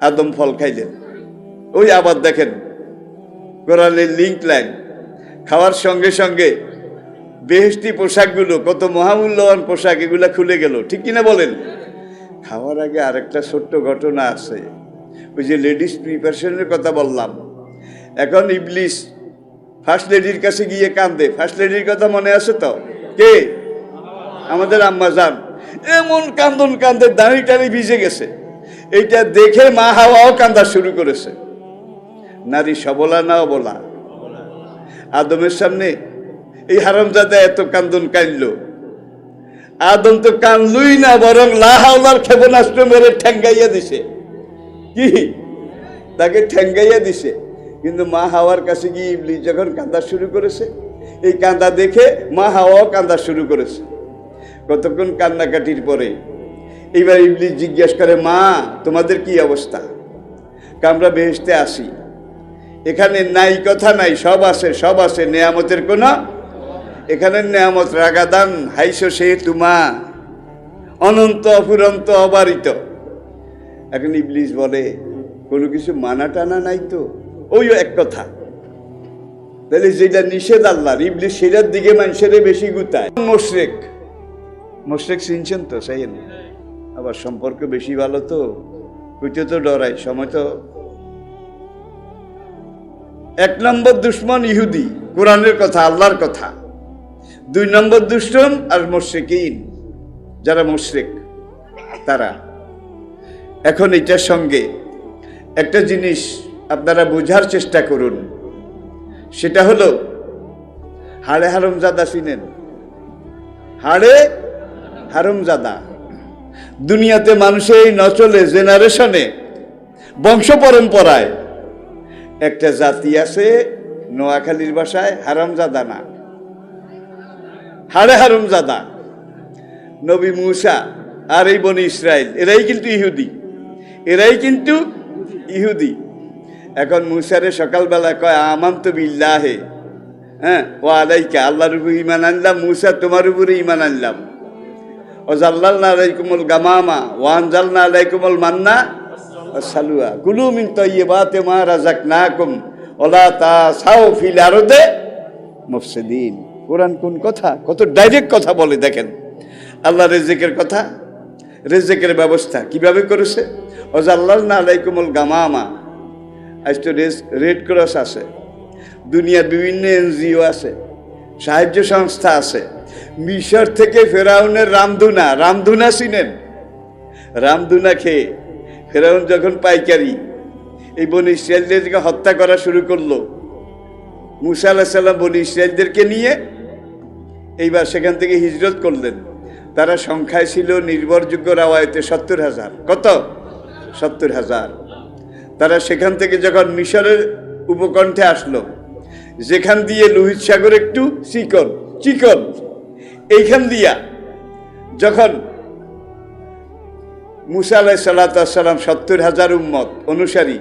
আদম ফল খাইলেন। ওই আবার দেখেন কোরআনের লিঙ্ক লাইন, খাওয়ার সঙ্গে সঙ্গে বেহেশতি পোশাকগুলো, কত মহামূল্যবান পোশাক, এগুলা খুলে গেল, ঠিক কিনা বলেন? খাওয়ার আগে আরেকটা ছোট্ট ঘটনা আছে, ওই যে লেডিস প্রিপারেশনের কথা বললাম। এখন ইবলিস ফার্স্ট লেডির কাছে গিয়ে কান্দে। ফার্স্ট লেডির কথা মনে আছে তো? কে? আমাদের আম্মা জান। এমন কান্দন কান্দে দাঁড়ি টাড়ি ভিজে গেছে। এইটা দেখে মা হাওয়াও কান্দা শুরু করেছে। নারী সবলা না অবলা? আদমের সামনে এই হারামজাদা এত কান্দন কাঁদল, আদম তো কান্দলই না, বরং লা হাওলার ক্ষেপণাস্ত্র মেরে ঠ্যাঙ্গাইয়া দিছে। কি? তাকে ঠ্যাঙ্গাইয়া দিছে। কিন্তু মা হাওয়ার কাছে গিয়ে ইবলিস যখন কান্দা শুরু করেছে, এই কান্দা দেখে মা হাওয়াও কান্দা শুরু করেছে। কতক্ষণ কান্নাকাটির পরে এইবার ইবলিস জিজ্ঞাসা করে, মা তোমাদের কি অবস্থা? আমরা বেহেশতে আসি, এখানে নাই কথা নাই, সব আছে, সব আছে, নেয়ামতের কোনো, এখানে নেয়ামত রাগাদান হাইস সে তোমা, অনন্ত অফুরন্ত অবারিত। এখন ইবলিস বলে, কোনো কিছু মানা টানা নাই তো? ওই এক কথা। তাহলে যেটা নিষেধ আল্লাহর, ইবলিস সেটার দিকে মানুষের বেশি গুতায়। মুশরিক, মুশরিক চিনছেন তো? চাইেন আবার সম্পর্ক বেশি ভালো তো, ওইটা তো ডরাই সময় তো। এক নম্বর দুশ্মন ইহুদি, কোরআনের কথা, আল্লাহর কথা। দুই নম্বর দুশ্মন আর মুশরিকিন, যারা মুশরিক তারা। এখন এটার সঙ্গে একটা জিনিস আপনারা বোঝার চেষ্টা করুন, সেটা হলো হাড়ে হারামজাদা চিনেন? হাড়ে হারামজাদা। দুনিয়াতে মানুষের এই নচলে জেনারেশনে, বংশ পরম্পরায় একটা জাতি আছে, নোয়াখালীর ভাষায় হারামজাদা না, হাড়ে হারামজাদা। নবী মুসা আর এই বনি ইসরাইল, এরাই কিন্তু ইহুদি, এরাই কিন্তু ইহুদি। এখন মুসারে সকালবেলা কয়, আমানতু বিল্লাহে, হ্যাঁ, ও আলাইকা, আল্লাহর উপর ঈমান আনলাম, মুসা তোমার উপরে ঈমান আনলাম। ও জাল্লালনা আলাইকুমুল গামামা ওয়া আনজালনা আলাইকুমুল মান্না ওয়াস সালওয়া কুলু মিন তাইয়্যিবাতি মা রাযাকনাকুম ওয়ালা তাসাউ ফিল আরদি মুফসিদিন। কোরআন কোন কথা, কত ডাইরেক্ট কথা বলে দেখেন। আল্লাহ রিজিকের কথা, রিজিকের ব্যবস্থা কিভাবে করেছে। ও জাল্লালনা আলাইকুমুল গামামা, আজ তো রেড ক্রস আছে, দুনিয়ার বিভিন্ন এনজিও আছে, সাহায্য সংস্থা আছে। মিশর থেকে ফেরাউনের রামধুনা, রামধুনা চিনেন? রামধুনা খেয়ে ফেরাউন যখন পাইকারি এই বনি ইসরায়েলদেরকে হত্যা করা শুরু করলো, মুসা আলাইহিস সালাম বনি ইসরায়েলদেরকে নিয়ে এইবার সেখান থেকে হিজরত করলেন। তারা সংখ্যায় ছিল নির্ভরযোগ্য রাওয়ায়াতে 70,000। কত? 70,000। তারা সেখান থেকে যখন মিশরের উপকণ্ঠে আসলো, যেখান দিয়ে লোহিত সাগর একটু চিকন চিকন, এইখান দিয়া যখন মুসা আলাইহিস সালাম 70,000 উম্মত অনুসারী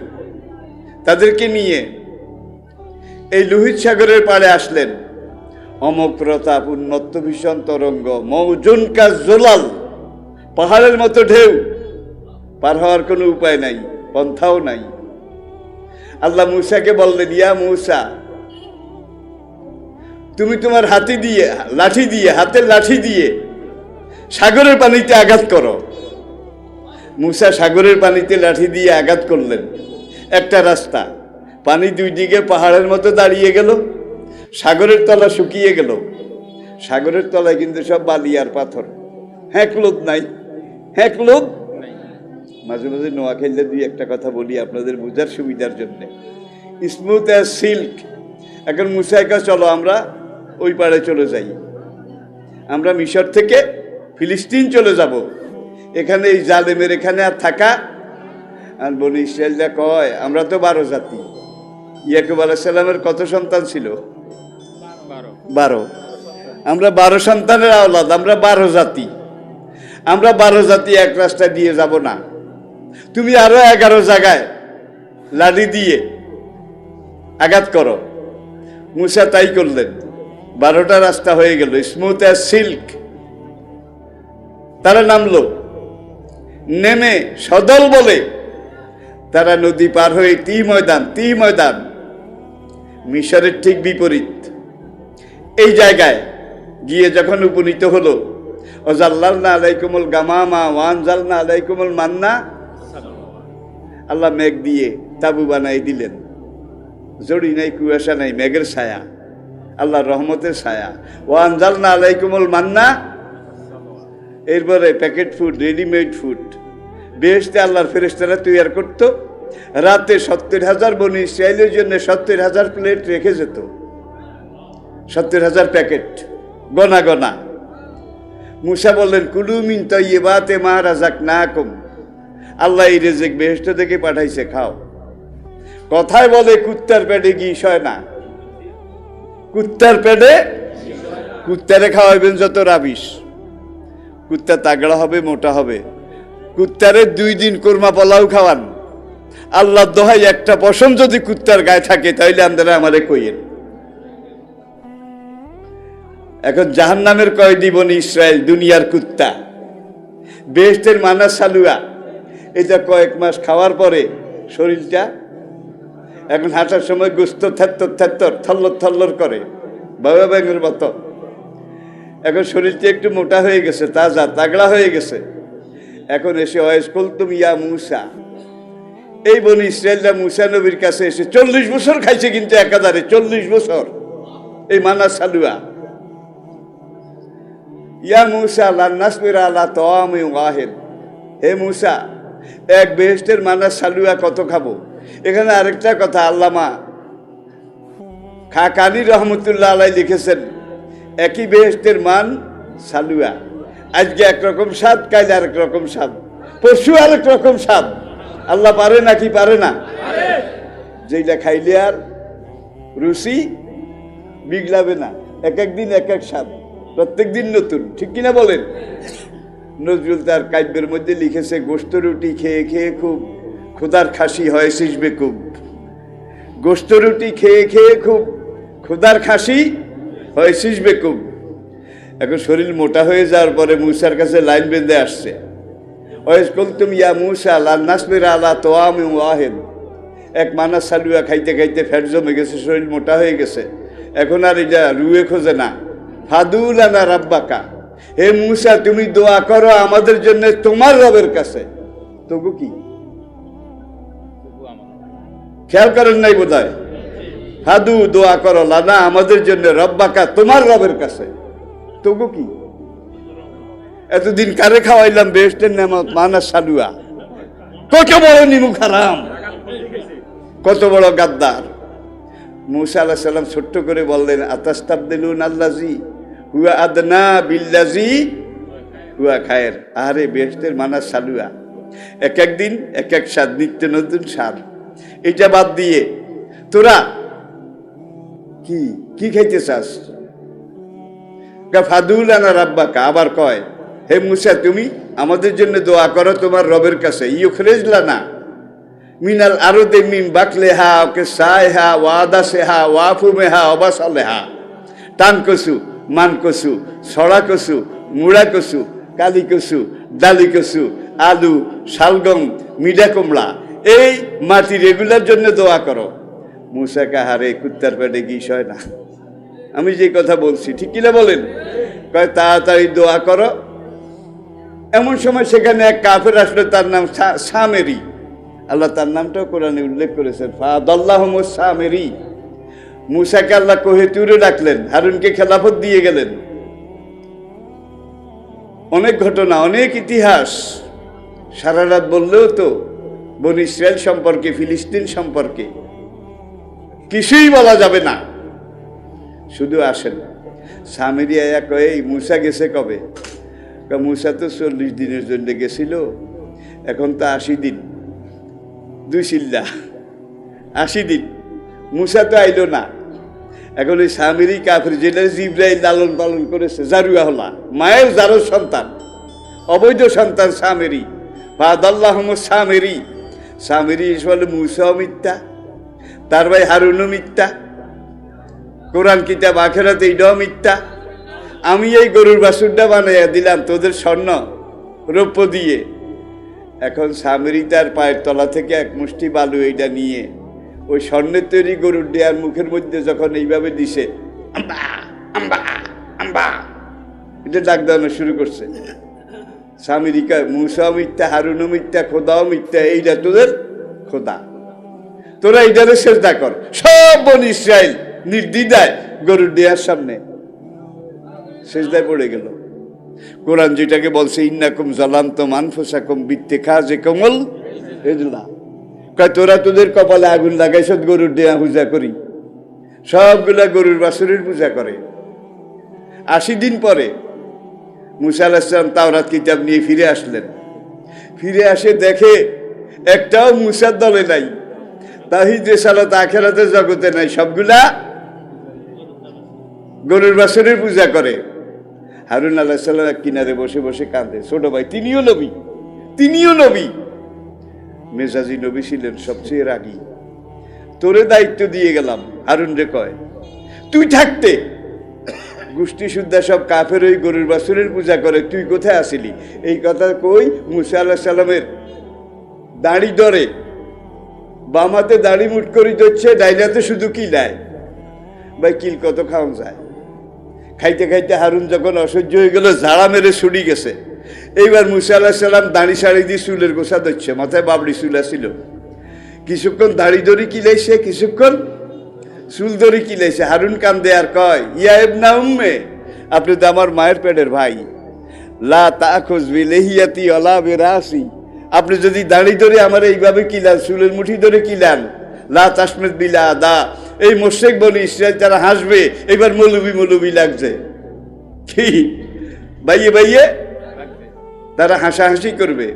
তাদেরকে নিয়ে এই লোহিত সাগরের পাড়ে আসলেন, অমপ্রতাপ উন্মত্ত ভীষণ তরঙ্গ, মৌজুন কাজ জোলাল, পাহাড়ের মতো ঢেউ, পার হওয়ার কোনো উপায় নাই, পন্থাও নাই। আল্লাহ মুসাকে বললেন, ইয়া মুসা, তুমি তোমার লাঠি দিয়ে হাতের লাঠি দিয়ে সাগরের পানিতে আঘাত করো। মুসা সাগরের পানিতে লাঠি দিয়ে আঘাত করলেন। একটা রাস্তা, পানি দুই দিকে পাহাড়ের মতো দাঁড়িয়ে গেল, সাগরের তলা শুকিয়ে গেল। সাগরের তলায় কিন্তু সব বালি আর পাথর, হ্যাঁকলোদ নাই, হ্যাঁকলোদ। মাঝে মাঝে নোয়াখালীতে দুই একটা কথা বলি আপনাদের বোঝার সুবিধার জন্য। Smooth as silk. এখন মুসাইকা, চলো আমরা ওই পাড়ে চলে যাই, আমরা মিশর থেকে ফিলিস্তিন চলে যাব, এখানে এই জালেমের এখানে আর থাকা। আর বনি ইসরায়েলরা কয়, আমরা তো 12 জাতি। ইয়াকুব আলাইহিস সালামের কত সন্তান ছিল? 12। আমরা 12 সন্তানের আওলাদ, আমরা 12 জাতি। আমরা 12 জাতি এক রাস্তা দিয়ে যাব না, তুমি আরো 11 জায়গায় লাঠি দিয়ে আঘাত করো। মুসা তাই করলেন, 12টা রাস্তা হয়ে গেল, স্মুথ অ্যাজ সিল্ক। তারা নামলো, নেমে সদল বলে তারা নদী পার হয়ে তি ময়দান মিশরের ঠিক বিপরীত এই জায়গায় গিয়ে যখন উপনীত হলো, ওয়াজাল্লালনা আলাইকুমুল গামামা ওয়ানজালনা আলাইকুমুল মান্না, আল্লাহ মেঘ দিয়ে তাবু বানাই দিলেন। জড়ি নাই, কুয়াশা নাই, মেঘের ছায়া, আল্লাহর রহমতের ছায়া। ওয়ানজালনা আলাইকুমুল মান্না, এরপরে প্যাকেট ফুড, রেডিমেড ফুড বেহেশতে আল্লাহর ফেরেশতারা তৈরি করতো। রাতে 70,000 বনি ইসরায়েলের জন্য 70,000 প্লেট রেখে যেত, 70,000 প্যাকেট গনা গনা। মুসা বললেন, কুলু মিন তাইয়্যিবাতি মা রাযাকনাকুম, আল্লাহ এই রিজিক বেহেশত থেকে পাঠাইছে, খাও। কথায় বলে কুত্তার পেটে ঘি সয় না, কুত্তার পেটে কুত্তারে খাওয়াইবেন যত রাবিশ, কুত্তা তাগড়া হবে, মোটা হবে। কুত্তারে 2 দিন কোরমা পোলাও খাওয়ান, আল্লাহর দোহাই একটা পশম যদি কুত্তার গায়ে থাকে তাইলে আপনারা আমারে কইয়েন। এখন জাহান্নামের কয়েদি বনি ইসরায়েল, দুনিয়ার কুত্তা, বেহেশতের মানা সালুয়া, এটা কয়েক মাস খাওয়ার পরে শরীরটা এখন হাঁটার সময় গোস্ত থ্যাত্তর থল্লর থল্লর করে, বাবা ব্যাঙের মতো। এখন শরীরটা একটু মোটা হয়ে গেছে, তাজা তাগড়া হয়ে গেছে। এখন এসে ওয়াইজ কুলতুম ইয়া মূসা, এই বনি ইসরায়েলরা মূসা নবীর কাছে এসে 40 বছর খাইছে, কিন্তু একাধারে 40 বছর এই মানা সালুয়া। ইয়া মূসা লান নাসবিরা আলা তাআমিন ওয়াহিদ, হে মূসা, এক বেহেশতের মানা সালুয়া কত খাবো? এখানে আরেকটা কথা আল্লামা খাকানি রহমতুল্লাহ আলাইহি লিখেছেন, একই বেহেশতের মান সালুয়া, আজকে একরকম স্বাদ, কাল আরেক রকম স্বাদ, পরশু আরেক রকম স্বাদ। আল্লাহ পারে নাকি পারে না? যেটা খাইলে আর রুচি বিগলাবে না, এক একদিন এক এক স্বাদ, প্রত্যেক দিন নতুন, ঠিক কিনা বলেন? নজরুল তার কাব্যের মধ্যে লিখেছে, গোস্ত রুটি খেয়ে খেয়ে খুব ক্ষুধার খাসি হয় সিজবে খুব, গোস্ত রুটি খেয়ে খেয়ে খুব ক্ষুধার খাসি হয় সিজবে খুব। এখন শরীর মোটা হয়ে যাওয়ার পরে মূসার কাছে লাইন বেঁধে আসছে, ওয়াইজ কুলতুম ইয়া মূসা লান নাসবিরা আলা তাআমিন ওয়াহিদ, এক মানা সালুয়া খাইতে খাইতে ফ্যাট জমে গেছে, শরীর মোটা হয়ে গেছে, এখন আর এটা রুয়ে খোঁজে না। ফাদু লানা রাব্বাকা, হে মূসা তুমি দোয়া করো আমাদের জন্য তোমার রবের কাছে। তবু কি খেয়াল করেন নাই বোধহয়? ফাদু দোয়া করো লানা আমাদের জন্য, রব্বাকা তোমার রবের কাছে। তবু কি এতদিন কারে খাওয়াইলাম বেহেশতের নেমত মানা সালুয়া, কত বড় নিমুখ হারাম, কত বড় গাদ্দার। মূসা আলাইহিস সালাম ছোট্ট করে বললেন, আতাস্তাবদিলুন আল্লাযী হুয়া আদনা বিল্লাযী হুয়া খায়র। আরে বেহেশতের মানা সালুয়া, এক একদিন এক এক স্বাদ, নিত্য নতুন স্বাদ। এটা বাদ দিয়ে তোরা কি কি খাইতে চাস? ফাদুলানা রাব্বাকা, আবার কয়, হে মূসা তুমি আমাদের জন্য দোয়া করো তোমার রবের কাছে, ইউখরিজ লানা মিনাল আরদি মিন বাকলিহা ওয়া কিসাইহা ওয়া আদাসিহা ওয়া ফুমিহা ওয়া বাসালিহা, টান কসু, মান কসু, ছড়া কসু, মুড়া কসু, কালি কসু, ডালি কসু, আলু, শালগম, মিডা কুমড়া, এই মাটির এগুলোর জন্য দোয়া করো। মূসা কাহারে কুত্তার পেটে ঘি সয় না, আমি যে কথা বলছি ঠিক কিনা বলেন? কয় তাড়াতাড়ি দোয়া করো। এমন সময় সেখানে এক কাফের আসলো, তার নাম সামেরি, আল্লাহ তার নামটাও কোরআনে উল্লেখ করেছেন, ফাদাল্লাহুমুস সামেরি। মূসাকে আল্লাহ কোহে তুরে ডাকলেন, হারুনকে খেলাফত দিয়ে গেলেন। অনেক ঘটনা, অনেক ইতিহাস, সারা রাত বললেও তো বনি ইসরায়েল সম্পর্কে, ফিলিস্তিন সম্পর্কে কিছুই বলা যাবে না। শুধু আসেন সামেরি আয়া কয়ে, এই মূসা গেছে কবে? মূসা তো 40 দিনের জন্য গেছিল, এখন তো 80 দিন, 2 চিল্লা 80 দিন, মূসা তো আইলো না। এখন ওই সামেরি কাফির, যেটা জিবরাইল লালন পালন করেছে, জারুয়া হলা, মায়ের জারুর সন্তান, অবৈধ সন্তান সামেরি, ফাদাল্লাহুমুস সামেরি। সামেরি বলে মূসাও মিথ্যা, তার ভাই হারুনও মিথ্যা, কোরআন কিতাব আখেরাতে এইটাও মিথ্যা। আমি এই গরুর বাছুরটা বানাইয়া দিলাম তোদের স্বর্ণ রৌপ্য দিয়ে, এখন সামিরি তার পায়ের তলা থেকে এক মুষ্টি বালু এইটা নিয়ে ওই স্বর্ণের তৈরি গরুর দেয়ার মুখের মধ্যে যখন এইভাবে দিছে, আম্বা আম্বা আম্বা, এটা ডাক দেওয়ানো শুরু করছে। সামিরি কয়, মুসাও মিথ্যা, হারুনও মিথ্যা, খোদাও মিথ্যা, এইটা তোদের খোদা, তোরা এইটারে সেজদা কর। সব বনি ইসরাইল নির্দ্বিধায় গরুর দেয়ার সামনে সেজদায় পড়ে গেল। কোরআন যেটাকে বলছে ইন্নাকুম জালামতুম আনফুসাকুম বিত্তিখাযিকুমুল ইজলা, কয় তোরা তোদের কপালে আগুন লাগাইছ গরুর দেয়া পূজা করি। সবগুলা গরুর বাছুরের পূজা করে। 80 দিন পরে মুসা আলাইহিস সালাম তাওরাত কিতাব নিয়ে ফিরে আসলেন। ফিরে আসে দেখে একটাও মুসার দলে নাই, তাওহীদ রিসালাত আখিরাতের জগতে নাই, সবগুলা গরুর বাছুরের পূজা করে। হারুন আলাইহিস সালাম এক কিনারে বসে বসে কাঁদে। ছোট ভাই তিনিও নবী, তিনিও নবী, মেজাজি নবী ছিলেন, সবচেয়ে রাগী। তোরে দায়িত্ব দিয়ে গেলাম। হারুন রে কয়, তুই থাকতে গোষ্ঠী শুদ্ধা সব কাফের ওই গরুর বাছুরের পূজা করে, তুই কোথায় আসিলি? এই কথা কই মুসা আলাইহিস সালামের দাড়ি ধরে, বামাতে দাড়ি মুট করি ধরছে, ডাইলাতে শুধু কিলায়। ভাই কিল কত খাওয়া যায়? খাইতে খাইতে হারুন যখন অসহ্য হয়ে গেল, ঝাড়া মেরে ছুটি গেছে। এইবার মুসা আলাইহিস সালাম দাড়ি শাড়ি দিয়ে চুলের গোছা ধরছে, মাথায় বাবড়ি চুল ছিল। কিছুক্ষণ দাড়ি দড়ি কিলাইছে, কিছুক্ষণ চুল দড়ি কিলাইছে। হারুন কান্দে আর কয়, ইয়া ইবনা উম্মে, আপনি তো আমার মায়ের পেটের ভাই, লা তাখুজ বিলিহিয়াতি ওয়ালা বিরাসি, আপনি যদি দাড়ি ধরে আমার এইভাবে কিলান, চুলের মুঠি ধরে কিলান, লা তাসমিত বিলা দা, এই মুশরিক বনি ইসরাইল তারা হাসবে, এবার মৌলবি মৌলবি লাগছে কি বাইয়ে বাইয়ে তারা হাসাহাসি করবে।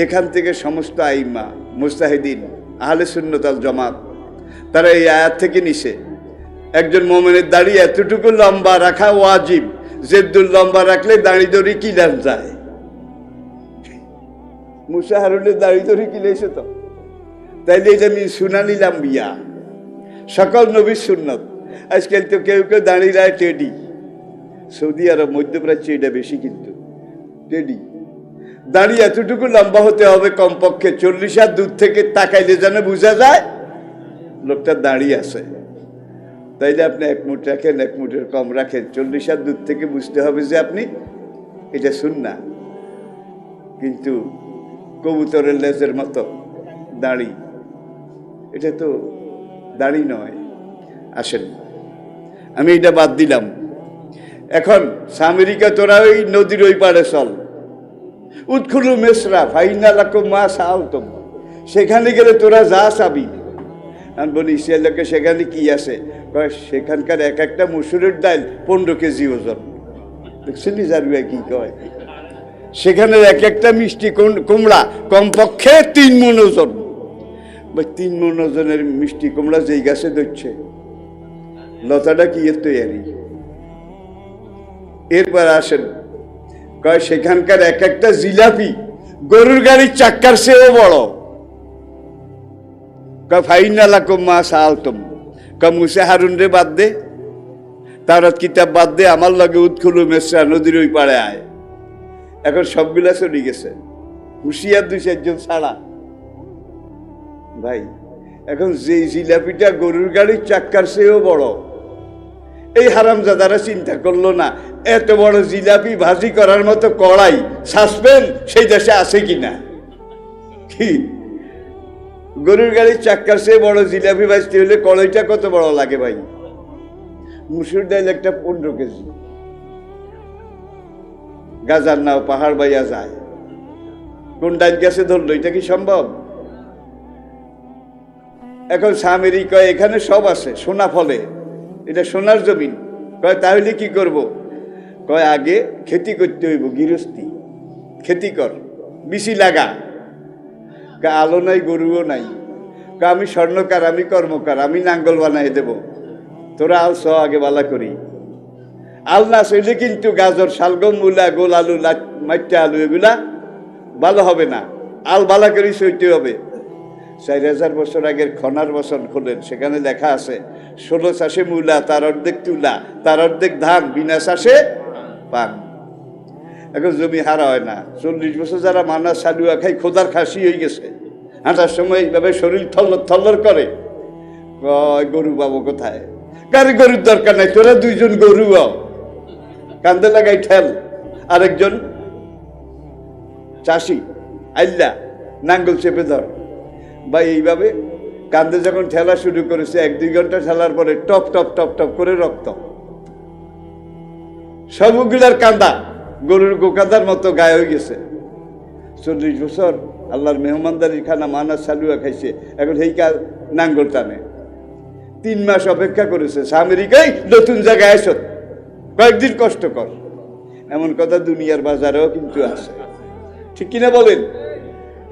এখান থেকে সমস্ত আইম্মা মুজতাহিদিন আহলে সুন্নাত ওয়াল জামাত তারা এই আয়াত থেকে নিছে একজন মুমিনের দাড়ি এতটুকু লম্বা রাখা ওয়াজিব, জেদ্দুল লম্বা রাখলে দাড়ি দড়ি কিলান যায়। মুসা হারুনের দাড়ি দড়ি কিলেছে তো, তাইলে এটা আমি শুনা নিলাম বিয়া সকল নবীর সুন্নত। আজকাল তো কেউ কেউ দাঁড়িয়ে রায় টেডি, সৌদি আরব মধ্যপ্রাচ্যে এটা বেশি, কিন্তু টেডি দাড়ি এতটুকু লম্বা হতে হবে কমপক্ষে 40 হাত দূর থেকে তাকাইলে যেন বোঝা যায় লোকটা দাঁড়িয়ে আছে। তাইলে আপনি 1 মুঠ রাখেন, 1 মুঠের কম রাখেন, 40 হাত দূর থেকে বুঝতে হবে যে আপনি এটা সুন্নাহ। কিন্তু কবুতরের লেজের মতো দাড়ি, এটা তো দাড়ি নয়। আসেন আমি এটা বাদ দিলাম। এখন সামরিকা তোরা ওই নদীর ওই পাড়ে চল, উৎখুলু মেসরা ফাইনা লাকুম মা সাআলতুম, সেখানে গেলে তোরা যা চাবি। আমি বলি ইসরায়েলকে সেখানে কি আছে? সেখানকার এক একটা মসুরের ডাল 15 কেজি ওজন। দেখছিলি জারুয়া কি কয়, সেখানে এক একটা মিষ্টি কুমড়া কমপক্ষে 3 মণ ওজন। 3 মণ ওজনের মিষ্টি কুমড়া যেই গাছে ধরছে, লতাটা কি এর তৈরি। এরপর আসেন কয় সেখানকার এক একটা জিলাপি গরুর গাড়ির চাক্কার চেয়েও বড়। কয় ফাইনা লাকুম মা সাআলতুম, কয় মুসা হারুন রে বাদ দে, তাওরাত কিতাব বাদ দে, আমার লগে উৎখুলু মেসরা নদীর ওই পাড়ে আয়। এখন সবগুলা চলে গেছে, হুশিয়ার 2-4 জন ছাড়া। ভাই এখন যে জিলাপিটা গরুর গাড়ির চাক্কার চেয়েও বড়, এই হারামজাদারা চিন্তা করলো না এত বড় জিলাপি ভাজি করার মতো কড়াই সাসপেন সেই দেশে আছে কিনা। কি গরুর গাড়ির চাক্কার চেয়ে বড় জিলাপি ভাজতে হলে কড়াইটা কত বড় লাগে ভাই? মুসুর ডাল একটা 15 কেজি, গাজার নাও পাহাড় বাইয়া যায়, কোন ডাল গাছে ধরলো? এটা কি সম্ভব? এখন সামেরি কয় এখানে সব আছে, সোনা ফলে, এটা সোনার জমিন। কয় তাহলে কি করব? কয় আগে খেতি করতে হইব, গৃহস্থী খেতি কর, বিচি লাগা। আলো নাই, গরুও নাই। আমি স্বর্ণকার, আমি কর্মকার, আমি নাঙ্গল বানাই দেব, তোরা আল স আগে বালা করি। আল না চলে কিন্তু গাজর, শালগম, মূলা, গোল আলু, মাইটা আলু এগুলা ভালো হবে না। আল বালা করি সইতে হবে। 4000 বছর আগের খনার বসন খোলেন, সেখানে লেখা আছে 16 চাষে মূলা, তার অর্ধেক তুলা, তার অর্ধেক ধান, বিনা চাষে পান। এখন জমি হারা হয় না। 40 বছর যারা মানা সালুয়া খাই খোদার খাসি হয়ে গেছে, হাঁটার সময় এইভাবে শরীর থল্লর থল্লর করে। গরু পাবো কোথায়? গাড়ি গরুর দরকার নাই, তোরা 2 জন গরু কান্দে লাগাই ঠেল। আরেকজন চাষি আইল্লা নাঙ্গল চেপে ধর। বা এইভাবে কান্দে যখন ঠেলা শুরু করেছে 1-2 ঘন্টা ঠেলার পরে টপ টপ টপ টপ করে রক্ত, সবগুলার কান্দা গরুর গোকাদার মতো গায়ে হয়ে গেছে। 40 বছর আল্লাহর মেহমানদারির খানা মানা সালুয়া খাইছে, এখন এই নাঙ্গল টানে। 3 মাস অপেক্ষা করেছে, আমেরিকায় নতুন জায়গায় এসো, কয়েকদিন কষ্ট কর। এমন কথা দুনিয়ার বাজারেও কিন্তু আছে, ঠিক কিনা বলেন?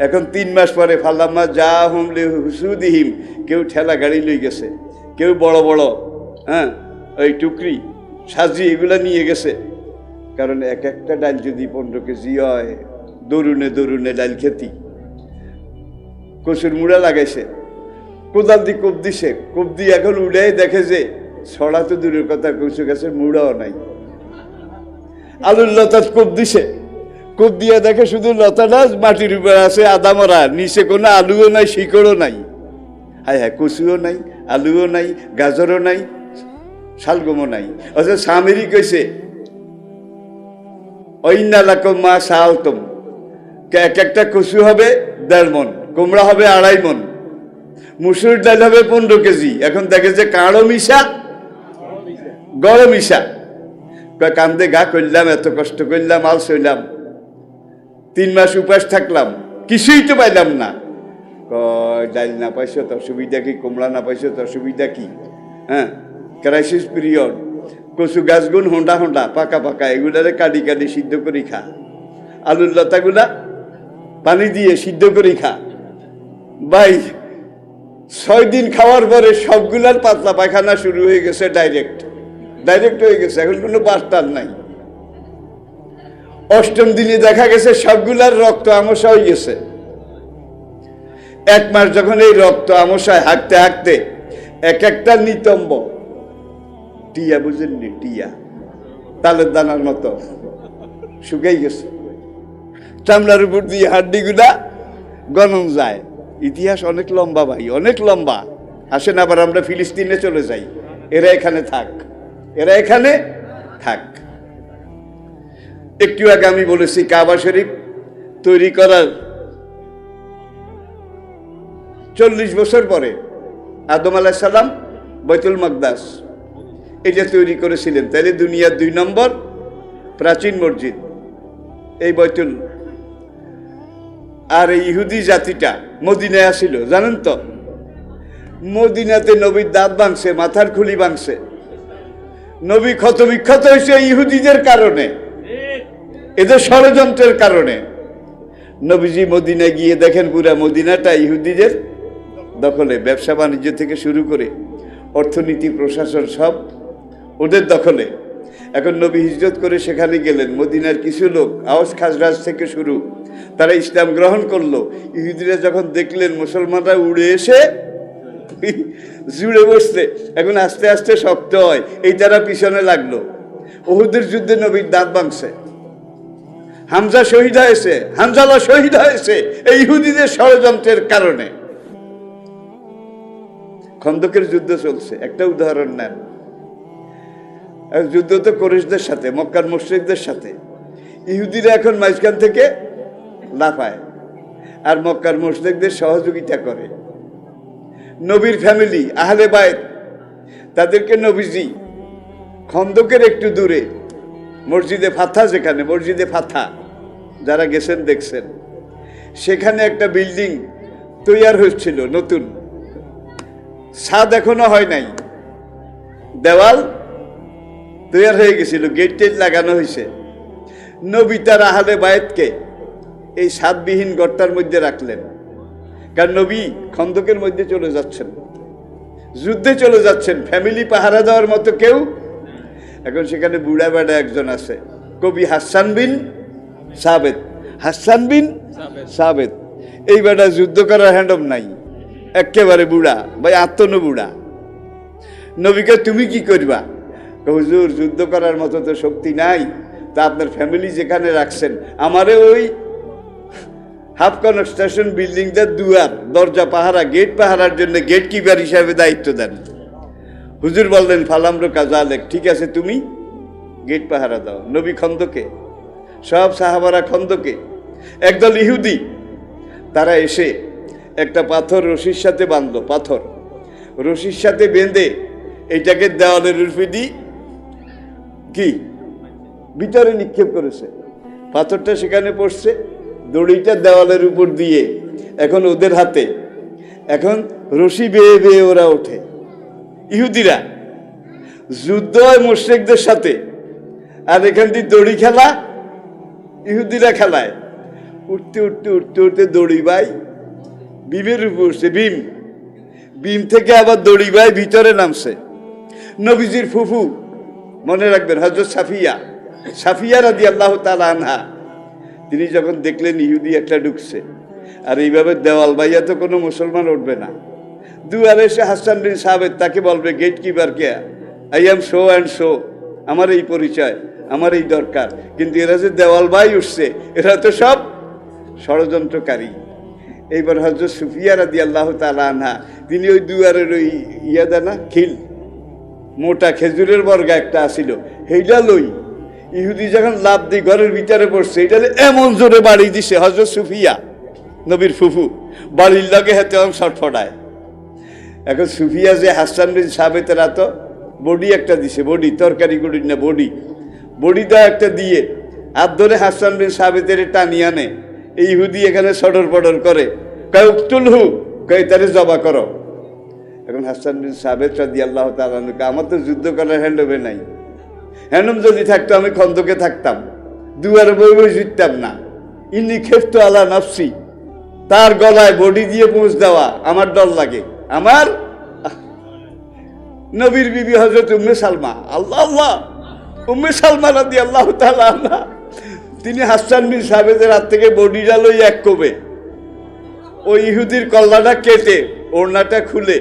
এখন 3 মাস পরে ফাল্লাম্মা যা হুমলে হুসুদিহিম, কেউ ঠেলা গাড়ি লই গেছে, কেউ বড় বড় ওই টুকরি সাজি এগুলা নিয়ে গেছে। কারণ এক একটা ডাল যদি 15 কেজি হয়, দরুনে দরুনে ডাল খেতি। কচুর মুড়া লাগাইছে, কোদাল দিয়ে কোপ দিছে, কোপ দিয়ে এখন উড়াই দেখে যে ছড়া তো দূরের কথা, কচু গাছের মুড়াও নাই। আলুর লতা কোপ দিছে, কোপ দিয়ে দেখে শুধু লতাটা মাটির উপরে আছে আদা মরা, নিচে কোনো আলুও নাই, শিকড়ও নাই। হায় হায়, কচুও নাই, আলুও নাই, গাজরও নাই, শালগমও নাই। অথচ স্বামীরই কইছে ঐনালাকম মা সালতম, এক একটা কচু হবে 1.5 মণ, কুমড়া হবে 2.5 মণ, মুসুর ডাল হবে 15 কেজি। এখন দেখে যে কাঁড়ো মিশা গরম মিশা। কান্দে গা করলাম, এত কষ্ট করলাম, আল সইলাম, 3 মাস উপাস থাকলাম, কিছুই তো পাইলাম না। ডাল না পাইছো তো অসুবিধা কি, কুমড়া না পাইছো তো অসুবিধা কি? Crisis period. কচু গাছগুন হোন্ডা হোন্ডা পাকা পাকা, এগুলারে কাটি কাটি সিদ্ধ করি খা। আলুর লতাগুলা পানি দিয়ে সিদ্ধ করি খা। ভাই 6 দিন খাওয়ার পরে সবগুলার পাতলা পায়খানা শুরু হয়ে গেছে, ডাইরেক্ট হয়ে গেছে, এখন কোনো বাস্টার নাই। 8ম দিনে দেখা গেছে সবগুলার রক্ত আমসা হয়ে গেছে। 1 মাস যখন এই রক্ত আমসায় হাঁটতে হাঁটতে এক একটা নিতম্ব, টিয়া বুঝেননি, টিয়া তালের দানার মতো শুকাই গেছে, চামড়ার উপর দিয়ে হাড্ডিগুলা গনন যায়। ইতিহাস অনেক লম্বা ভাই, অনেক লম্বা। আসেন আবার আমরা ফিলিস্তিনে চলে যাই, এরা এখানে থাক, এরা এখানে থাক। একটু আগে আমি বলেছি কাবা শরীফ তৈরি করার 40 বছর পরে আদম আলাইহিস সালাম বাইতুল মাকদাস এটা তৈরি করেছিলেন। তাইলে দুনিয়ার 2 নম্বর প্রাচীন মসজিদ এই বাইতুল। আর এই ইহুদি জাতিটা মদিনায় আসিল, জানেন তো? মদিনাতে নবীর দাঁত ভাঙছে, মাথার খুলি ভাঙছে। নবী ক্ষত বিক্ষত হয়েছে ইহুদিদের কারণে, এদের ষড়যন্ত্রের কারণে। নবীজি মদিনায় গিয়ে দেখেন পুরা মদিনাটা ইহুদিদের দখলে, ব্যবসা বাণিজ্য থেকে শুরু করে অর্থনীতি প্রশাসন সব ওদের দখলে। এখন নবী হিজরত করে সেখানে গেলেন, মদিনার কিছু লোক আওস খাজরাজ থেকে শুরু, তারা ইসলাম গ্রহণ করলো। ইহুদিরা যখন দেখলেন মুসলমানরা উড়ে এসে জুড়ে বসছে, এখন আস্তে আস্তে শক্ত হয়, এই তারা পিছনে লাগলো। উহুদের যুদ্ধে নবীর দাঁত ভাঙছে, হামজা শহীদ হয়েছে, হানজালা শহীদ হয়েছে এই ইহুদিদের ষড়যন্ত্রের কারণে। খন্দকের যুদ্ধ চলছে, একটা উদাহরণ নেন। যুদ্ধ তো কুরাইশদের সাথে, মক্কার মুশরিকদের সাথে। ইহুদিরা এখন মাঝখান থেকে লাফায় আর মক্কার মুশরিকদের সহযোগিতা করে। নবীর ফ্যামিলি আহলে বাইত, তাদেরকে নবীজি খন্দকের একটু দূরে মসজিদে ফাথা, যেখানে মসজিদে ফাথা যারা গেছেন দেখছেন, সেখানে একটা বিল্ডিং তৈয়ার হচ্ছিল নতুন, ছাদ এখনো হয় নাই, দেওয়াল তৈয়ার হয়ে গেছিল, গেট টেট লাগানো হয়েছে। নবী তার আহলে বায়েতকে এই ছাদবিহীন গর্তার মধ্যে রাখলেন, কারণ নবী খন্দকের মধ্যে চলে যাচ্ছেন, যুদ্ধে চলে যাচ্ছেন, ফ্যামিলি পাহারা দেওয়ার মতো কেউ। এখন সেখানে বুড়া বেড়া একজন আছে, কবি হাসান বিন সাবেত, হাসান বিন সাবেত। এই বেটা যুদ্ধ করার হ্যান্ডম নাই, একেবারে বুড়া ভাই, আত্মনো বুড়া। নবীকে তুমি কি করবা? হুজুর যুদ্ধ করার মতো তো শক্তি নাই, তা আপনার ফ্যামিলি যেখানে রাখছেন আমারে ওই হাফ কনস্ট্রাকশন বিল্ডিংটার দুয়ার দরজা পাহারা গেট পাহারার জন্য গেট কিপার হিসাবে দায়িত্ব দেন। হুজুর বললেন ফালামরো কাজালেক, ঠিক আছে তুমি গেট পাহারা দাও। নবী খন্দকে, সব সাহাবারা খন্দকে। একদল ইহুদি তারা এসে একটা পাথর রশির সাথে বাঁধলো, পাথর রশির সাথে বেঁধে এটাকে দেওয়ালের উপরে দিয়ে কি ভিতরে নিক্ষেপ করেছে। পাথরটা সেখানে পড়ছে, দড়িটা দেওয়ালের উপর দিয়ে এখন ওদের হাতে, এখন রশি বেয়ে বেয়ে ওরা ওঠে। ইহুদিরা যুদ্ধ হয় মুশরিকদের সাথে, আর এখান দিয়ে দড়ি খেলা ইহুদিরা খেলায়। উঠতে উঠতে উঠতে উঠতে দড়ি বাই বিমের উপর উঠছে, বিম থেকে আবার দড়ি বাই ভিতরে নামছে। নবীজির ফুফু, মনে রাখবেন, হযরত সাফিয়া রাদিয়াল্লাহু তাআলা আনহা, তিনি যখন দেখলেন ইহুদি একটা ঢুকছে আর এইভাবে দেওয়াল বাইয়া তো কোনো মুসলমান উঠবে না, দুয়ারে এসে হাসান বিন সাবিত তাকে বলবে গেট কিপার কে, I am so and so, আমার এই পরিচয়, আমার এই দরকার। কিন্তু এরা যে দেওয়াল বাই উঠছে, এরা তো সব ষড়যন্ত্রকারী। এইবার হযরত সুফিয়া রাদিয়াল্লাহু তাআলা আনহা, তিনি ওই দুয়ারের ওই ইয়া দেনা খিল, মোটা খেজুরের বর্গা একটা আসিল, সেইটা লই ইহুদি যখন লাভ দিয়ে ঘরের ভিতরে পড়ছে, এটা এমন জোরে বাড়ি দিছে হযরত সুফিয়া, নবীর ফুফু, বাড়ির লগে হাতে ছটফটায়। এখন সুফিয়া যে হাসান বিন সাবিতের এত বডি একটা দিছে, বডি তরকারি গুড়ি না বডিটা একটা দিয়ে হাত ধরে হাসান বিন সাবিতের টানি আনে। এই ইহুদি এখানে সডর পডর করে, কয় উকতুল হু, কয় তারে জবা করো। এখন হাসান বিন সাবিত রাদিয়াল্লাহু তাআলা, আমার তো যুদ্ধ করার হ্যান্ডওভার নাই, হ্যান্ডম যদি থাকতো আমি খন্দকে থাকতাম, দুয়ারে বই বই জিততাম না। ইন্নি খেফতো আলা নফসি, তার গলায় বডি দিয়ে পৌঁছ দেওয়া আমার ডর লাগে। আমার নবীর বিবি হযরত উম্মে সালমা, আল্লাহ আল্লাহ, উম্মে সালমা রাদিয়াল্লাহু তাআলা আনহা, তিনি হাসান বিন সাবিতের হাত থেকে বডিটা লই এক কোবে ওই ইহুদির কল্লাটা কেটে ওড়নাটা খুলে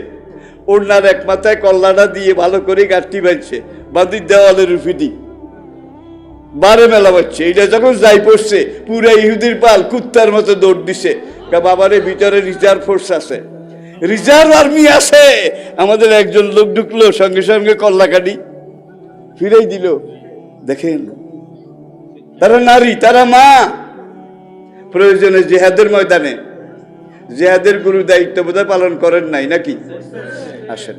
ওড়নার এক মাথায় কল্লাটা দিয়ে ভালো করে গাঁটটি বাঁধছে, বাঁধি দেওয়ালের উপরে বারে মেলা বাচ্ছে। এটা যখন যাই পড়ছে, পুরা ইহুদির পাল কুত্তার মতো দৌড় দিছে। বাবারে ভিতরে রিজার্ভ ফোর্স আছে, রিজার্ভ আর্মি আছে। আমাদের একজন লোক ঢুকলো, সঙ্গে সঙ্গে কল্লা কাটি ফিরাই দিল। দেখেন, তারা নারী, তারা মা। প্রয়োজনে জেহাদের ময়দানে, জেহাদের গুরু দায়িত্ব বোধহয় পালন করেন নাই নাকি? আসেন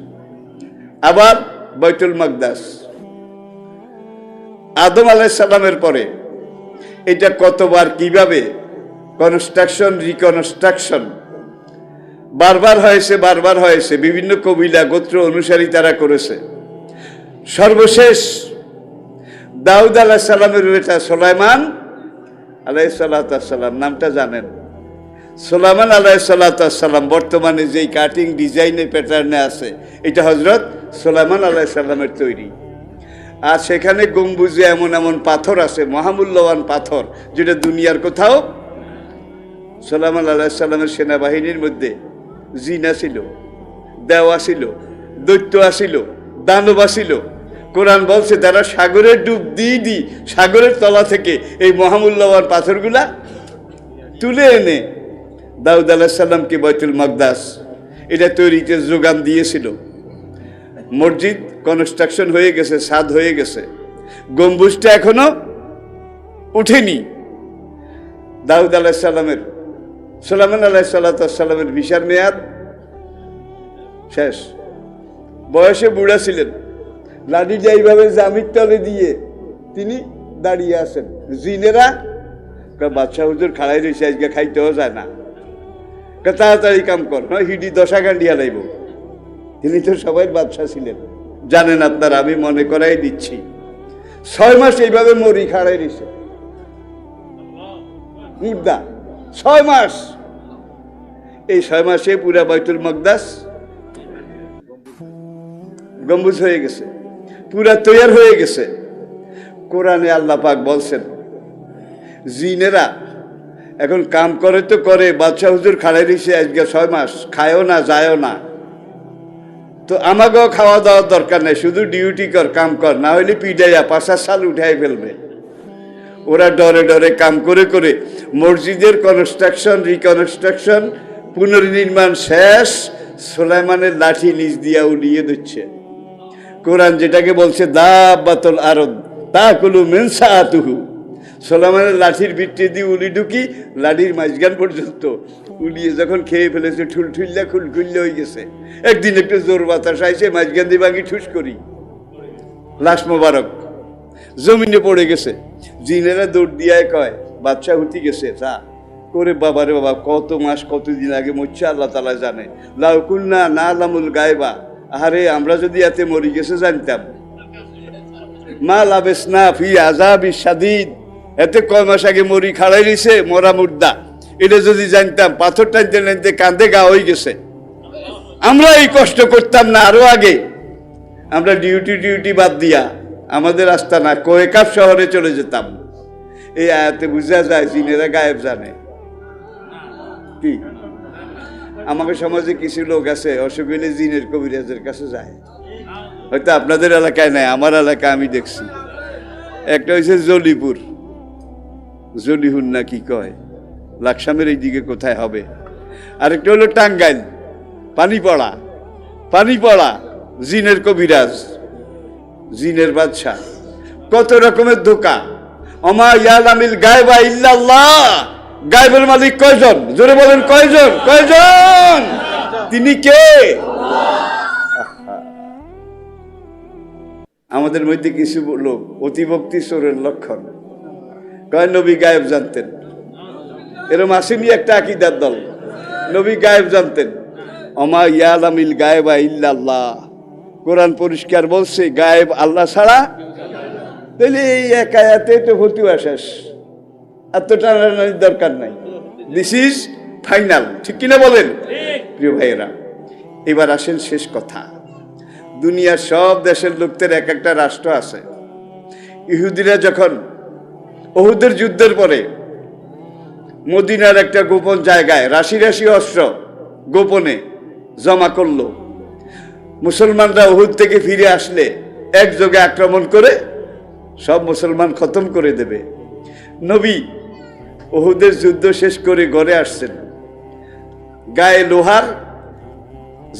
আবার বাইতুল মাকদাস, আদম আলাইহিস সালামের পরে এটা কতবার কিভাবে কনস্ট্রাকশন রিকনস্ট্রাকশন বারবার হয়েছে, বিভিন্ন কবিলা গোত্র অনুসারী তারা করেছে। সর্বশেষ দাউদ আলাইহিস সালামের বেটা সুলাইমান আলাইহিস সালাম, নামটা জানেন? সুলাইমান আলাইহিস সালাম বর্তমানে যেই কাটিং ডিজাইনের প্যাটার্নে আছে, এটা হযরত সুলাইমান আলাইহিস সালামের তৈরি। আর সেখানে গম্বুজে এমন এমন পাথর আছে, মহামূল্যবান পাথর, যেটা দুনিয়ার কোথাও। সুলাইমান আলাইহিস সালামের সেনাবাহিনীর মধ্যে জিন ছিল, দেওয়া ছিল, দৈত্য আসিল, দানব আসিল। কোরআন বলছে তারা সাগরের ডুব দিয়ে সাগরের তলা থেকে এই মহামূল্যবান পাথরগুলা তুলে এনে দাউদ আলাইহিস সালামকে বাইতুল মাকদাস এটা তৈরিতে যোগান দিয়েছিল। মসজিদ কনস্ট্রাকশন হয়ে গেছে, ছাদ হয়ে গেছে, গম্বুজটা এখনো উঠেনি। দাউদ আলাইহিস সালামের, সুলাইমান আলাইহিস সালামের ভিসার মেয়াদ শেষ, বয়সে বুড়া ছিলেন, লাঠিটা এইভাবে জামির তলে দিয়ে তিনি দাঁড়িয়ে আছেন। জিনেরা বাদশাহ হুজুর খাড়াই রয়েছে, আজকে খাইতেও যায় না, তাড়াতাড়ি কাম কর, নয় হিডি দশা গান্ডি হালাইব। তিনি তো সবাই বাদশাহ ছিলেন, জানেন আপনারা, আমি মনে করাই দিচ্ছি। 6 মাস এইভাবে মরি খাড়াই রয়েছে, মুর্দা 6 মাস। এই 6 মাসে পুরা বাইতুল মাকদাস গম্বুজ হয়ে গেছে, পুরা তৈয়ার হয়ে গেছে। কোরআনে আল্লাহ পাক বলছেন, জিনেরা এখন কাম করে তো করে, বাদশাহ হুজুর খাড়াই রয়েছে আজকে 6 মাস, খায়ও না যায়ও না, তো আমাকেও খাওয়া দাওয়ার দরকার নেই, শুধু ডিউটি কর, কাম কর, না হইলে পিডাইয়া 5 সাল উঠাই ফেলবে। ওরা ডরে ডরে কাম করে করে মসজিদের কনস্ট্রাকশন, রিকনস্ট্রাকশন, পুনর্নির্মাণ শেষ, সুলাইমানের লাঠি নিচ দিয়া উড়িয়ে দিচ্ছে। কোরআন যেটাকে বলছে দাব্বাতুল আরদ তাকুলু মিন সাআতুহু, সুলাইমানের লাঠির ভিতরে দিয়ে উলি ঢুকি, লাঠির মাঝখান পর্যন্ত উলিয়ে যখন খেয়ে ফেলেছে, ঠুলঠুল্লা খুলখুল্লা হয়ে গেছে। একদিন একটু জোর বাতাস আইছে, মাঝখান দিয়ে ভাঙি ঠুস করি, লাশ মোবারক জমিনে পড়ে গেছে। জিনেরা দৌড় দিয়ে কয় বাচ্চা হুতি গেছে। তা করে বাবারে বাবা, কত মাস কতদিন আগে মরছে আল্লাহ তাআলা জানে। লাউকুন্না নালামুল গায়বা, আরে আমরা যদি এতে মরি গেছে জানতাম। মা লাবেসনা ফি আযাবি শাদীদ, এতে কয় মাস আগে মরি খাড়াই রইছে মরা মুর্দা, এটা যদি জানতাম পাথর টানতে টানতে কাঁধে গা হয়ে গেছে। আমরা এই কষ্ট করতাম না আরো আগে? আমরা ডিউটি বাদ দিয়া আমাদের আস্তানা কোয়েকাপ শহরে চলে যেতাম। এই আয়াতে বুঝা যায় জিনেরা গায়েব জানে। কি আমাকে সমাজে কিছু লোক আছে অসুখ হইলে জিনের কবিরাজের কাছে যায়, হয়তো আপনাদের এলাকায় নাই, আমার এলাকায় আমি দেখছি। একটা হয়েছে জলিপুর, জলিহুন না কি কয়, লাকসামের এই দিকে কোথায় হবে। আরেকটা হলো টাঙ্গাইল, পানিপড়া জিনের কবিরাজ, জিনের বাদশা। কত রকমের ধোকা। ওমা ইয়ালামিল গায়বা ইল্লাল্লাহ, গায়বের মালিক কয়জন? জোরে বলেন কয়জন? কয়জন? তিনি কে? আমাদের মধ্যে কিছু লোক অতিভক্তি চোরের লক্ষণ, কয় নবী গায়েব জানতেন। এরম আসেনি একটা আকীদার দল, নবী গায়েব জানতেন। ওমা ইয়ালামিল গায়বা ইল্লাল্লাহ, কোরআন পরিষ্কার বলছে গায়েব আল্লাহ ছাড়া। তাহলে এই এক আয়াতে তো ফতুয়া শেষ, আর তো টানাটানির দরকার নাই। দিস ইজ ফাইনাল, ঠিক কিনা বলেন প্রিয় ভাইয়েরা? এবার আসেন শেষ কথা। দুনিয়ার সব দেশের লোকদের এক একটা রাষ্ট্র আছে। ইহুদিরা যখন উহুদের যুদ্ধের পরে মদিনার একটা গোপন জায়গায় রাশি রাশি অস্ত্র গোপনে জমা করলো, মুসলমানরা উহুদ থেকে ফিরে আসলে একযোগে আক্রমণ করে সব মুসলমান খতম করে দেবে। নবী উহুদের যুদ্ধ শেষ করে ঘরে আসছেন, গায়ে লোহার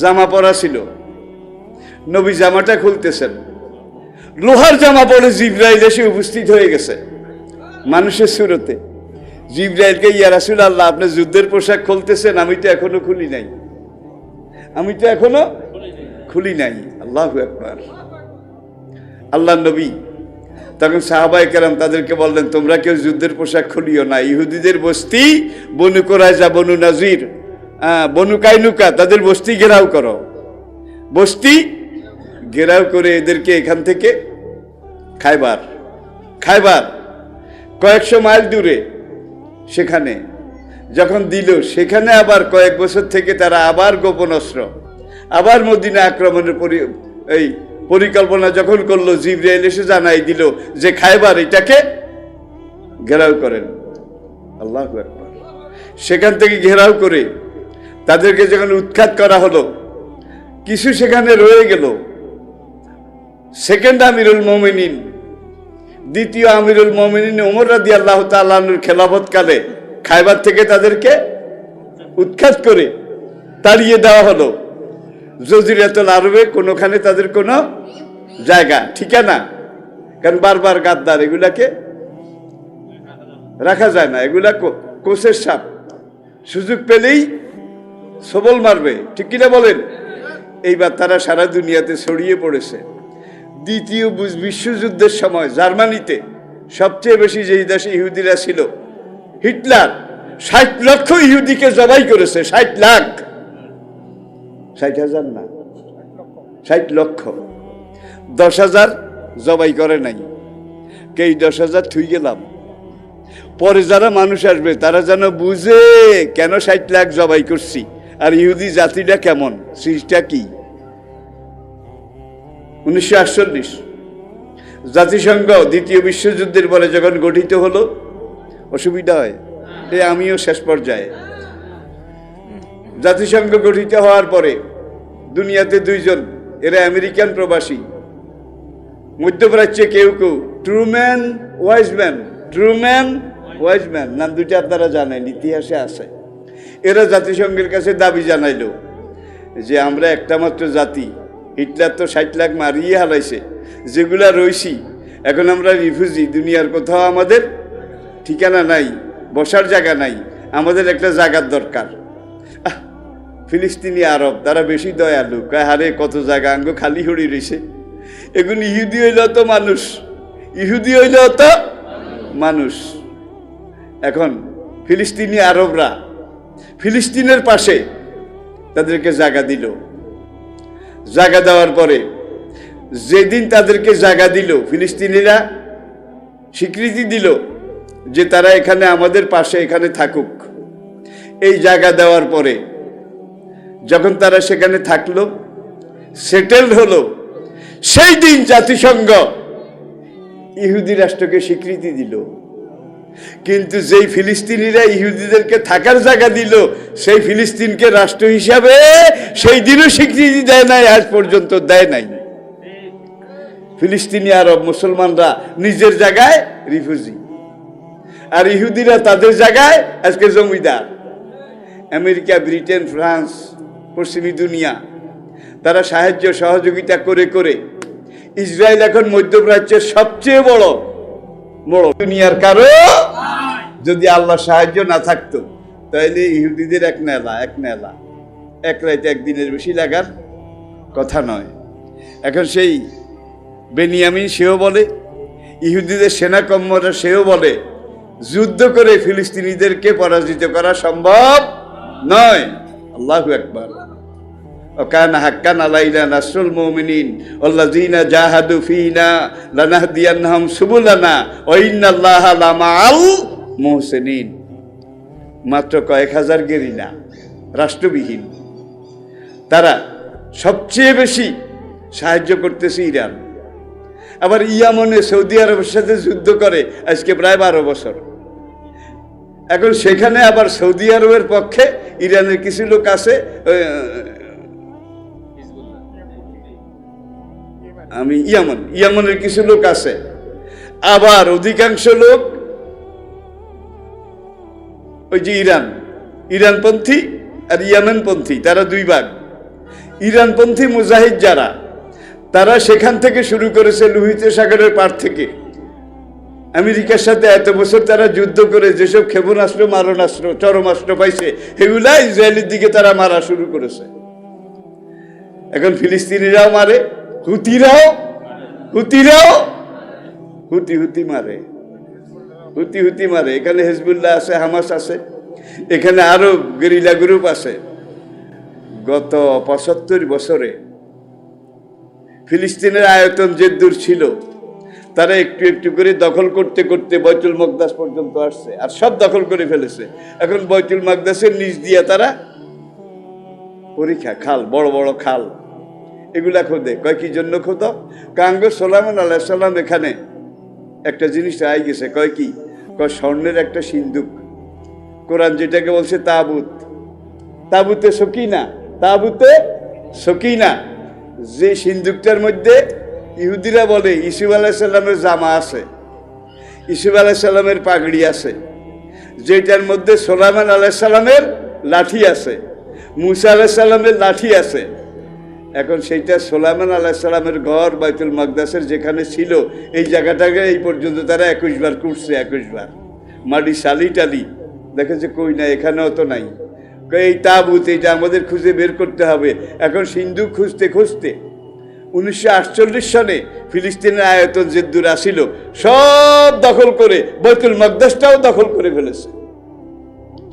জামা পরা ছিল। নবী জামাটা খুলতেছেন, লোহার জামা পরে জিবরাইল এসে উপস্থিত হয়ে গেছে মানুষের সুরতে। জিবরাইলকে, ইয়া রাসূলুল্লাহ, আপনি যুদ্ধের পোশাক খুলতেছেন, আমি তো এখনো খুলি নাই। আল্লাহু আকবার। আল্লাহ নবী তখন সাহাবায়ে কেরাম তাদেরকে বললেন, তোমরা কেউ যুদ্ধের পোশাক খুলিও না। ইহুদিদের বস্তি বনু কুরাইজা, বনু নাজির, বনু কাইনুকা, তাদের বস্তি ঘেরাও করো। বস্তি ঘেরাও করে এদেরকে এখান থেকে খায়বার কয়েকশো মাইল দূরে, সেখানে যখন দিল, সেখানে আবার কয়েক বছর থেকে তারা আবার গোপন অস্ত্র, আবার মদিনা আক্রমণের এই পরিকল্পনা যখন করলো, জিবরাইল এসে জানাই দিল যে খায়বার এটাকে ঘেরাও করেন। আল্লাহু আকবার। সেখান থেকে ঘেরাও করে তাদেরকে যখন উৎখাত করা হলো, কিছু সেখানে রয়ে গেল। সেকেন্ড আমিরুল মুমিনিন, দ্বিতীয় আমিরুল মুমিনিন ওমর রাদিয়াল্লাহু তাআলা আনহুর খেলাফতকালে খায়বার থেকে তাদেরকে উৎখাত করে তাড়িয়ে দেওয়া হলো। জজিরাতুল আরবে কোনোখানে তাদের কোনো জায়গা ঠিকানা, কারণ বারবার গাদ্দার, এগুলাকে রাখা যায় না। এগুলা কোষের সাপ, সুযোগ পেলেই সবল মারবে, ঠিক কিনা বলেন? এইবার তারা সারা দুনিয়াতে ছড়িয়ে পড়েছে। দ্বিতীয় বিশ্বযুদ্ধের সময় জার্মানিতে সবচেয়ে বেশি যেই দেশে ইহুদিরা ছিল, হিটলার 60 লক্ষ ইহুদিকে জবাই করেছে। 60 লাখ, 60,000 না, 60 লক্ষ। 10,000 জবাই করে নাই। কে 10,000 থুই গেলাম। পরে যারা মানুষ আসবে তারা যেন বুঝে কেন 60 লাখ জবাই করছি, আর ইহুদি জাতিটা কেমন, সৃষ্টিটা কি। 1948 জাতিসংঘ দ্বিতীয় বিশ্বযুদ্ধের পরে যখন গঠিত হলো, অসুবিধা হয়, আমিও শেষ পর্যায়ে। জাতিসংঘ গঠিত হওয়ার পরে দুনিয়াতে 2 জন, এরা আমেরিকান প্রবাসী, মধ্যপ্রাচ্যে কেউ কেউ ট্রুম্যান, ওয়াইজম্যান। ট্রুম্যান, ওয়াইজম্যান, নাম দুইটা আপনারা জানেন, ইতিহাসে আছে। এরা জাতিসংঘের কাছে দাবি জানাইলো যে আমরা একটা মাত্র জাতি, হিটলার তো 60 লাখ মারিয়ে হারাইছে, যেগুলা রইছি এখন আমরা রিফিউজি, দুনিয়ার কোথাও আমাদের ঠিকানা নাই, বসার জায়গা নাই, আমাদের একটা জায়গার দরকার। ফিলিস্তিনি আরব তারা বেশি দয়ালু, কয় হারে কত জায়গা আঙ্গ খালি হড়ি রয়েছে, এগুলো ইহুদি হইলেও তো মানুষ, ইহুদি হইলেও তো মানুষ। এখন ফিলিস্তিনি আরবরা ফিলিস্তিনের পাশে তাদেরকে জায়গা দিল। জায়গা দেওয়ার পরে যেদিন তাদেরকে জায়গা দিল, ফিলিস্তিনিরা স্বীকৃতি দিল যে তারা এখানে আমাদের পাশে এখানে থাকুক। এই জায়গা দেওয়ার পরে যখন তারা সেখানে থাকলো, সেটেলড হলো, সেই দিন জাতিসংঘ ইহুদি রাষ্ট্রকে স্বীকৃতি দিল। কিন্তু যেই ফিলিস্তিনিরা ইহুদিদেরকে থাকার জায়গা দিল, সেই ফিলিস্তিনকে রাষ্ট্র হিসাবে সেই দিনও স্বীকৃতি দেয় নাই, আজ পর্যন্ত দেয় নাই। ফিলিস্তিনি আরব মুসলমানরা নিজের জায়গায় রিফিউজি, আর ইহুদিরা তাদের জায়গায় আজকে জমিদার। আমেরিকা, ব্রিটেন, ফ্রান্স, পশ্চিমী দুনিয়া তারা সাহায্য সহযোগিতা করে করে ইসরায়েল এখন মধ্যপ্রাচ্যের সবচেয়ে বড় দুনিয়ার কারো। যদি আল্লাহ সাহায্য না থাকতো তাহলে ইহুদিদের এক নেলা এক রাইতে একদিনের বেশি লাগার কথা নয়। এখন সেই বেনিয়ামিন সেও বলে, ইহুদিদের সেনা কর্মরা সেও বলে, যুদ্ধ করে ফিলিস্তিনিদেরকে পরাজিত করা সম্ভব নয়। আল্লাহু আকবার। ওয়াকানা হাক্কান আলাইনা নাসরুল মুমিনিন আল্লাযীনা জাহাদু ফীনা লানাহদিয়ান্নাহুম সুবুলানা ওয়া ইন্নাল্লাহা লামাআল মুহসিনিন। মাত্র কয়েক হাজার গেরিলা, রাষ্ট্রবিহীন, তারা সবচেয়ে বেশি সাহায্য করতেছে ইরান। আবার ইয়ামনে সৌদি আরবের সাথে যুদ্ধ করে আজকে প্রায় 12 বছর। এখন সেখানে আবার সৌদি আরবের পক্ষে ইরানের কিছু লোক আছে, ইয়ামনের কিছু লোক আছে, আবার অধিকাংশ লোক ওই যে ইরানপন্থী আর ইয়ামেনপন্থী, তারা দুই ভাগ। ইরানপন্থী মুজাহিদ যারা, তারা সেখান থেকে শুরু করেছে, লোহিত সাগরের পার থেকে। আমেরিকার সাথে এত বছর তারা যুদ্ধ করে যেসব ক্ষেপণাস্ত্র, মারণাস্ত্র, চরমাস্ত্র পাইছে, সেগুলা ইসরায়েলের দিকে তারা মারা শুরু করেছে। এখন ফিলিস্তিনিরাও মারে, হুতিরাও হুতি মারে। এখানে হিজবুল্লাহ আছে, হামাস আছে, এখানে আরো গেরিলা গ্রুপ আছে। গত 75 বছরে ফিলিস্তিনের আয়তন যে দূর ছিল, তারা একটু একটু করে দখল করতে করতে বাইতুল মাকদাস পর্যন্ত আসছে, আর সব দখল করে ফেলেছে। এখন বাইতুল মাকদাসের নিচ দিয়া তারা পরীক্ষা, খাল, বড় বড় খাল, এগুলা খোদে। কয় কি জন্য খোদ? কাঙ্গ সোলাইমান আলাইহিস সালাম এখানে একটা জিনিস আই গেছে, কয় কি? কয় স্বর্ণের একটা সিন্দুক। কোরআন যেটাকে বলছে তাবুতে সকিনা, যে সিন্দুকটার মধ্যে ইহুদিরা বলে ইসুফ আলাইহিস সালামের জামা আছে, ইসুফ আলাইহিস সালামের পাগড়ি আছে, যেটার মধ্যে সোলাইমান আলাইহিস সালামের লাঠি আছে, মুসা আলাইহিস সালামের লাঠি আছে। এখন সেইটা সোলাইমান আলাইহিস সালামের ঘর বাইতুল মাকদাসের যেখানে ছিল, এই জায়গাটাকে এই পর্যন্ত তারা 21 বার করছে, 21 বার মাটি সালি টালি দেখেছে, কই না, এখানেও তো নাই। এই তাবুত, এইটা আমাদের খুঁজে বের করতে হবে। এখন সিন্ধুক খুঁজতে খুঁজতে 1948 সনে ফিলিস্তিনের আয়তন যে দূর আসিল, সব দখল করে বাইতুল মাকদাসটাও দখল করে ফেলেছে।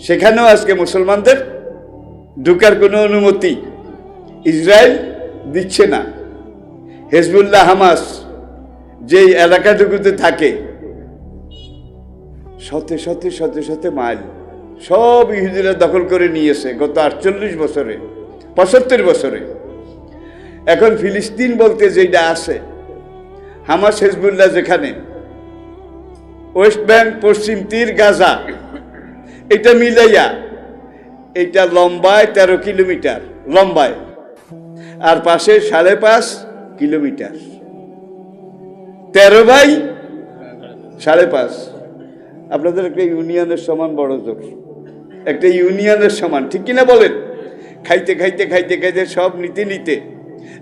সেখানেও আজকে মুসলমানদের ঢুকার কোনো অনুমতি ইসরায়েল দিচ্ছে না। হিজবুল্লাহ, হামাস যেই এলাকাটুকুতে থাকে, শতে শতে মাইল সব ইহুদিরা দখল করে নিয়েছে গত 48 বছরে, 75 বছরে। এখন ফিলিস্তিন বলতে যেটা আছে, হামাস হিজবুল্লাহ যেখানে, ওয়েস্ট ব্যাংক, পশ্চিম তীর, গাজা, এটা মিলাইয়া এটা লম্বায় 13 কিলোমিটার লম্বায়, আর পাশে 5.5 কিলোমিটার, 13 বাই 5.5। আপনাদের একটা ইউনিয়নের সমান বড় জোর, একটা ইউনিয়নের সমান, ঠিক কিনা বলেন? খাইতে খাইতে খাইতে খাইতে সব নিতে নিতে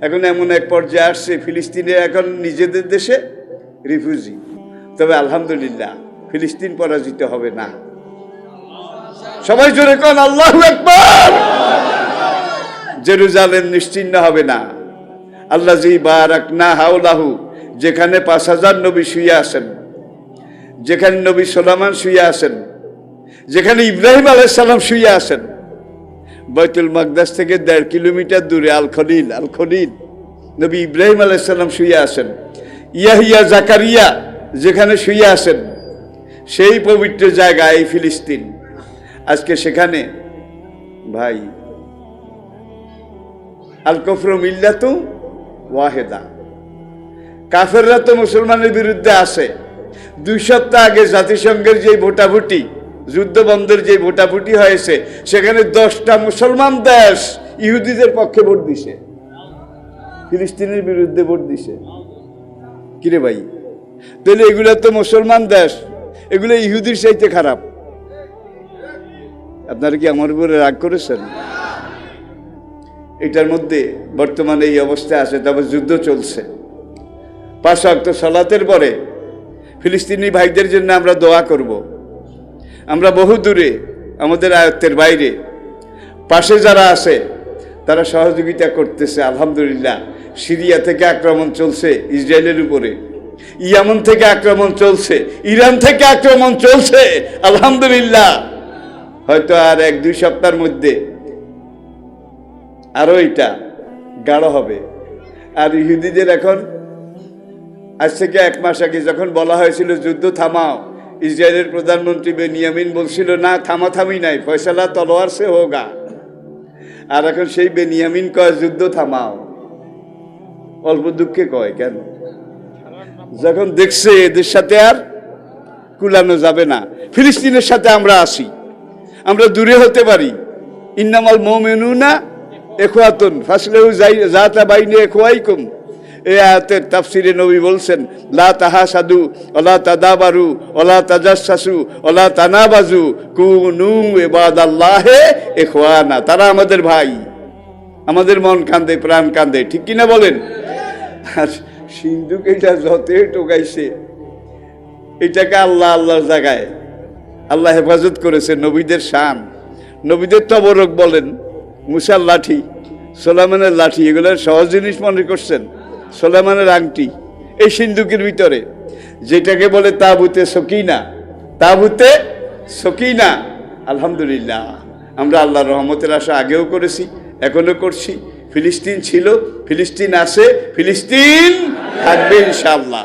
এখন এমন এক পর্যায়ে আসছে ফিলিস্তিনের এখন নিজেদের দেশে রিফিউজি। তবে আলহামদুলিল্লাহ ফিলিস্তিন পরাজিত হবে না। সবাই জোরে কোন আল্লাহু আকবার। জেরুজালেম নিশ্চিহ্ন হবে না। আল্লাযী বারাকনা হাওলাহু, যেখানে 5000 নবী শুয়ে আছেন, যেখানে নবী সুলাইমান শুয়ে আছেন, যেখানে ইব্রাহিম আলাইহিস সালাম শুয়ে আছেন, বাইতুল মাকদাস থেকে 1.5 কিলোমিটার দূরে আল খলিল নবী ইব্রাহিম আলাইহিস সালাম শুয়ে আছেন, ইয়াহিয়া জাকারিয়া যেখানে শুয়ে আছেন, সেই পবিত্র জায়গা এই ফিলিস্তিন। আজকে সেখানে ভাই আল কুফরু মিল্লাতু ওয়াহিদা, কাফেররা তো মুসলমানের বিরুদ্ধে আছে। 2 সপ্তাহ আগে জাতিসংঘের যে ভোটাভুটি, যুদ্ধ বন্ধের যে ভোটাভুটি হয়েছে, সেখানে 10টা মুসলমান দেশ ইহুদিদের পক্ষে ভোট দিছে, ফিলিস্তিনের বিরুদ্ধে ভোট দিছে। কিরে ভাই, তাহলে এগুলা তো মুসলমান দেশ, এগুলো ইহুদির চাইতে খারাপ। আপনারা কি আমার উপরে রাগ করেছেন? এটার মধ্যে বর্তমানে এই অবস্থা আছে। তবে যুদ্ধ চলছে। 5 ওয়াক্ত সালাতের পরে ফিলিস্তিনি ভাইদের জন্য আমরা দোয়া করব। আমরা বহু দূরে, আমাদের আয়ত্তের বাইরে, পাশে যারা আছে তারা সহযোগিতা করতেছে আলহামদুলিল্লাহ। সিরিয়া থেকে আক্রমণ চলছে ইসরায়েলের উপরে, ইয়ামন থেকে আক্রমণ চলছে, ইরান থেকে আক্রমণ চলছে আলহামদুলিল্লাহ। হয়তো আর 1-2 সপ্তাহের মধ্যে আরো এটা গাঢ় হবে। আর ইহুদিদের এখন আজ থেকে 1 মাস আগে যখন বলা হয়েছিল যুদ্ধ থামাও, ইসরায়েলের প্রধানমন্ত্রী বেনিয়ামিন বলছিল না, থামাথামি নাই, ফয়সালা তলোয়ার সে হোগা। আর এখন সেই বেনিয়ামিন কয় যুদ্ধ থামাও। অল্প দুঃখে কয় কেন? যখন দেখছে এদের সাথে আর কুলানো যাবে না। ফিলিস্তিনের সাথে আমরা আসি, আমরা দূরে হতে পারি। ইন্নামাল মুমিনুনা ইখওয়াতুন ফাসলিহু যাতা বাইনা ইখওয়াইকুম। এই আয়াতের তাফসিরে নবী বলছেন লা তাহাসাদু ওয়ালা তাদাবারু ওয়ালা তাজাসসু ওয়ালা তানাবাজু কুনু ইবাদাল্লাহি ইখওয়ানা। তারা আমাদের ভাই, আমাদের মন কান্দে, প্রাণ কান্দে, ঠিক কিনা বলেন? আর সিন্ধুক এটা যতই টোকাইছে, এটাকে আল্লাহর জায়গায় আল্লাহ হেফাজত করেছে। নবীদের শান, নবীদের তবরক বলেন, মুসার লাঠি, সুলাইমানের লাঠি, এগুলোর সহজ জিনিস মনে করছেন? সুলাইমানের আংটি এই সিন্ধুকের ভিতরে, যেটাকে বলে তাবুতে সকিনা, তাবুতে সকিনা। আলহামদুলিল্লাহ আমরা আল্লাহর রহমতের আশা আগেও করেছি, এখনো করছি। ফিলিস্তিন ছিল, ফিলিস্তিন আছে, ফিলিস্তিন থাকবে ইনশাআল্লাহ।